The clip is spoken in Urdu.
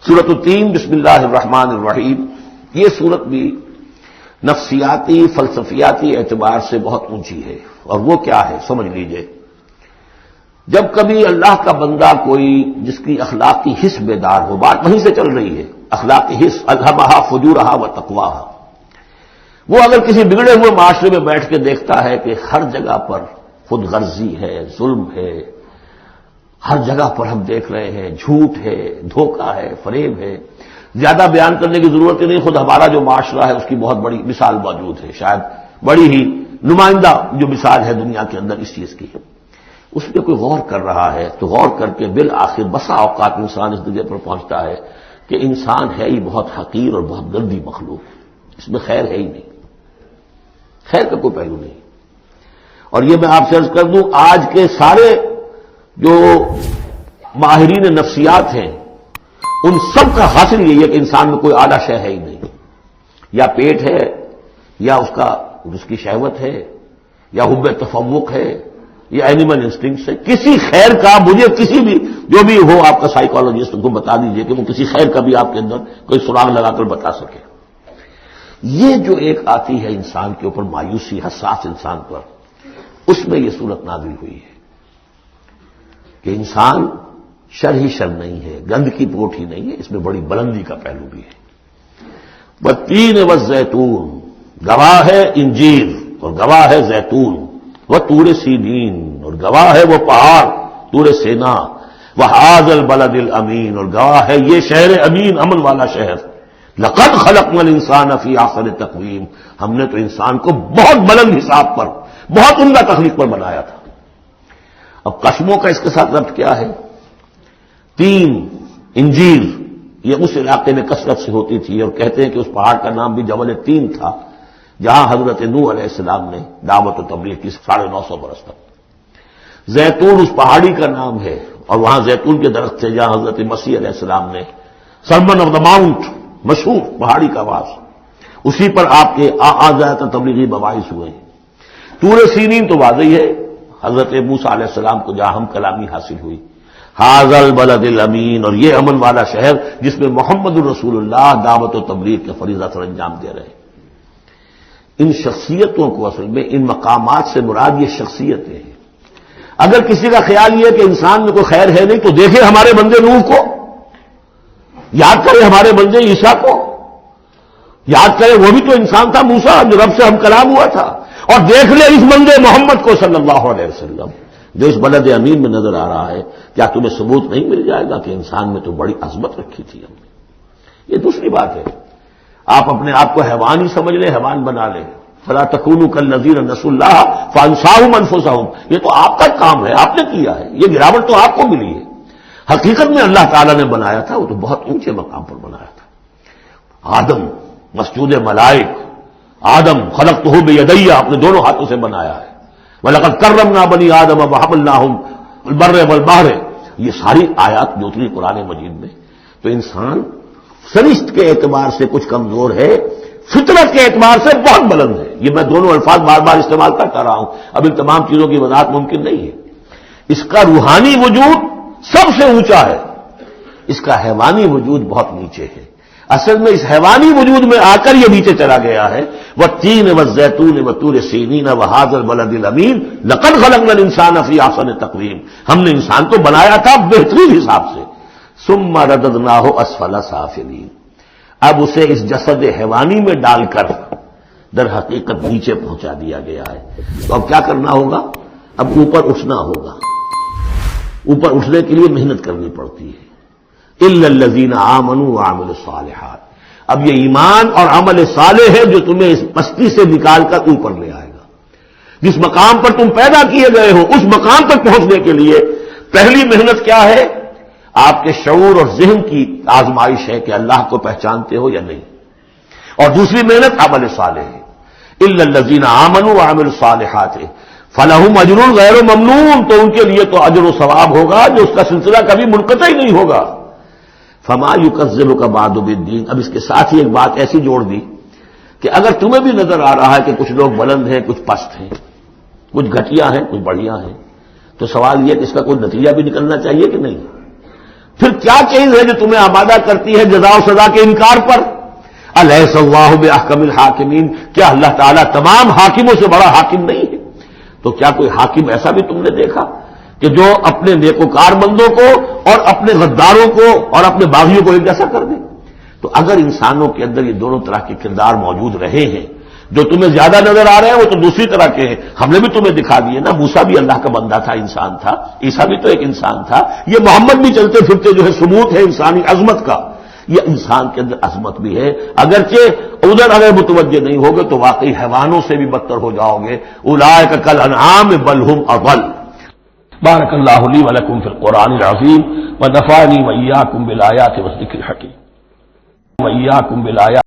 سورۃ التین بسم اللہ الرحمن الرحیم. یہ سورت بھی نفسیاتی فلسفیاتی اعتبار سے بہت اونچی ہے. اور وہ کیا ہے سمجھ لیجئے. جب کبھی اللہ کا بندہ کوئی جس کی اخلاقی حس بیدار ہو، بات وہیں سے چل رہی ہے، اخلاقی حس الہمہا فجورہا و تقواہا، وہ اگر کسی بگڑے ہوئے معاشرے میں بیٹھ کے دیکھتا ہے کہ ہر جگہ پر خود غرضی ہے، ظلم ہے، ہر جگہ پر ہم دیکھ رہے ہیں جھوٹ ہے، دھوکہ ہے، فریب ہے، زیادہ بیان کرنے کی ضرورت ہی نہیں، خود ہمارا جو معاشرہ ہے اس کی بہت بڑی مثال موجود ہے، شاید بڑی ہی نمائندہ جو مثال ہے دنیا کے اندر اس چیز کی. اس پہ کوئی غور کر رہا ہے تو غور کر کے بالآخر بسا اوقات انسان اس درجے پر پہنچتا ہے کہ انسان ہے ہی بہت حقیر اور بہت گندی مخلوق، اس میں خیر ہے ہی نہیں، خیر کا کوئی پہلو نہیں. اور یہ میں آپ سے عرض کر دوں، آج کے سارے جو ماہرین نفسیات ہیں ان سب کا حاصل یہی ہے کہ انسان میں کوئی اعلیٰ شے ہے ہی نہیں. یا پیٹ ہے، یا اس کی شہوت ہے، یا حب تفوق ہے، یا اینیمل انسٹنکٹس ہے. کسی خیر کا مجھے کسی بھی جو بھی ہو آپ کا سائیکالوجسٹ کو بتا دیجئے کہ وہ کسی خیر کا بھی آپ کے اندر کوئی سراغ لگا کر بتا سکے. یہ جو ایک آتی ہے انسان کے اوپر مایوسی، حساس انسان پر، اس میں یہ صورت نازل ہوئی ہے کہ انسان شر ہی شر نہیں ہے، گند کی پوٹ ہی نہیں ہے، اس میں بڑی بلندی کا پہلو بھی ہے. والتین والزیتون، گواہ ہے انجیر اور گواہ ہے زیتون، وطور سینین اور گواہ ہے وہ پہاڑ طور سینا، وہذا البلد الامین اور گواہ ہے یہ شہر امین، امن والا شہر. لقد خلقنا الانسان فی احسن تقویم، ہم نے تو انسان کو بہت بلند حساب پر، بہت عمدہ تخلیق پر بنایا تھا. اب قسموں کا اس کے ساتھ ربط کیا ہے؟ تین، انجیر، یہ اس علاقے میں کثرت سے ہوتی تھی اور کہتے ہیں کہ اس پہاڑ کا نام بھی جبل تین تھا جہاں حضرت نوح علیہ السلام نے دعوت و تبلیغ کی 950 برس تک. زیتون اس پہاڑی کا نام ہے اور وہاں زیتون کے درخت تھے جہاں حضرت مسیح علیہ السلام نے سرمن آف دا ماؤنٹ، مشہور پہاڑی کا واس، اسی پر آپ کے آزاد تبلیغی مباحث ہوئے ہیں. طور سینین تو واضح ہے حضرت موسیٰ علیہ السلام کو جہاں ہم کلامی حاصل ہوئی. ھذا البلد الامین اور یہ امن والا شہر جس میں محمد الرسول اللہ دعوت و تبلیغ کے فریضہ سر انجام دے رہے ہیں. ان شخصیتوں کو اصل میں ان مقامات سے مراد یہ شخصیتیں ہیں. اگر کسی کا خیال یہ ہے کہ انسان میں کوئی خیر ہے نہیں تو دیکھیں ہمارے بندے نوح کو، یاد کریں ہمارے بندے عیسیٰ کو، یاد کریں وہ بھی تو انسان تھا، موسیٰ جو رب سے ہم کلام ہوا تھا، اور دیکھ لیں اس بندے محمد کو صلی اللہ علیہ وسلم جو اس بلد امین میں نظر آ رہا ہے. کیا تمہیں ثبوت نہیں مل جائے گا کہ انسان میں تو بڑی عظمت رکھی تھی ہم نے؟ یہ دوسری بات ہے. آپ اپنے آپ کو حیوان ہی سمجھ لیں، حیوان بنا لیں. فلا تکونوا کالذین نسوا اللہ فانساہم انفسہم، یہ تو آپ کا کام ہے، آپ نے کیا ہے، یہ گراوٹ تو آپ کو ملی ہے. حقیقت میں اللہ تعالیٰ نے بنایا تھا وہ تو بہت اونچے مقام پر بنایا تھا. آدم مسجود ملائک، آدم خلقتہ بیدی، آپ نے دونوں ہاتھوں سے بنایا ہے. وَلَقَدْ كَرَّمْنَا بَنِي آدَمَ وَحَمَلْنَاهُمْ فِي الْبَرِّ وَالْبَحْرِ، یہ ساری آیات جو اتری قرآن مجید میں. تو انسان سرشت کے اعتبار سے کچھ کمزور ہے، فطرت کے اعتبار سے بہت بلند ہے. یہ میں دونوں الفاظ بار بار استعمال کرتا رہا ہوں، اب ان تمام چیزوں کی وضاحت ممکن نہیں ہے. اس کا روحانی وجود سب سے اونچا ہے، اس کا حیوانی وجود بہت نیچے ہے. اصل میں اس حیوانی وجود میں آ کر یہ نیچے چلا گیا ہے. والتین والزیتون وطور سینین وھذا البلد الامین لقد خلقنا الانسان فی احسن تقویم، ہم نے انسان کو بنایا تھا بہترین حساب سے. ثم رددناہ اسفل سافلین، اب اسے اس جسد حیوانی میں ڈال کر در حقیقت نیچے پہنچا دیا گیا ہے. تو اب کیا کرنا ہوگا؟ اب اوپر اٹھنا ہوگا. اوپر اٹھنے کے لیے محنت کرنی پڑتی ہے. الا الذین آمنوا وعملوا الصالحات، اب یہ ایمان اور عمل صالح ہے جو تمہیں اس پستی سے نکال کر اوپر لے آئے گا. جس مقام پر تم پیدا کیے گئے ہو اس مقام تک پہنچنے کے لیے پہلی محنت کیا ہے؟ آپ کے شعور اور ذہن کی آزمائش ہے کہ اللہ کو پہچانتے ہو یا نہیں. اور دوسری محنت عمل صالح ہے. الا الذین آمنوا وعملوا الصالحات فلہم اجر غیر ممنون، تو ان کے لیے تو اجر و ثواب ہوگا جو اس کا سلسلہ کبھی منقطع ہی نہیں ہوگا. فما یکذبک بعد بالدین، اب اس کے ساتھ ہی ایک بات ایسی جوڑ دی کہ اگر تمہیں بھی نظر آ رہا ہے کہ کچھ لوگ بلند ہیں، کچھ پست ہیں، کچھ گھٹیا ہیں، کچھ بڑھیا ہیں، تو سوال یہ کہ اس کا کوئی نتیجہ بھی نکلنا چاہیے کہ نہیں. پھر کیا چیز ہے جو تمہیں آمادہ کرتی ہے جزا و سزا کے انکار پر؟ الیس اللہ باحکم الحاکمین، کیا اللہ تعالیٰ تمام حاکموں سے بڑا حاکم نہیں ہے؟ تو کیا کوئی حاکم ایسا بھی تم نے دیکھا کہ جو اپنے نیکوکار بندوں کو اور اپنے غداروں کو اور اپنے باغیوں کو ایک جیسا کر دے؟ تو اگر انسانوں کے اندر یہ دونوں طرح کے کردار موجود رہے ہیں، جو تمہیں زیادہ نظر آ رہے ہیں وہ تو دوسری طرح کے ہیں، ہم نے بھی تمہیں دکھا دیے نا، موسیٰ بھی اللہ کا بندہ تھا، انسان تھا، عیسیٰ بھی تو ایک انسان تھا، یہ محمد بھی چلتے پھرتے جو ہے ثبوت ہے انسانی عظمت کا، یہ انسان کے اندر عظمت بھی ہے، اگرچہ ادھر اگر متوجہ نہیں ہوگے تو واقعی حیوانوں سے بھی بدتر ہو جاؤ گے، اولئک کالانعام بل هم اضل۔ بارک اللہ لی ولکم فی القرآن العظیم ونفعنی وإیاکم بالآیات والذکر الحکیم وإیاکم بالآیات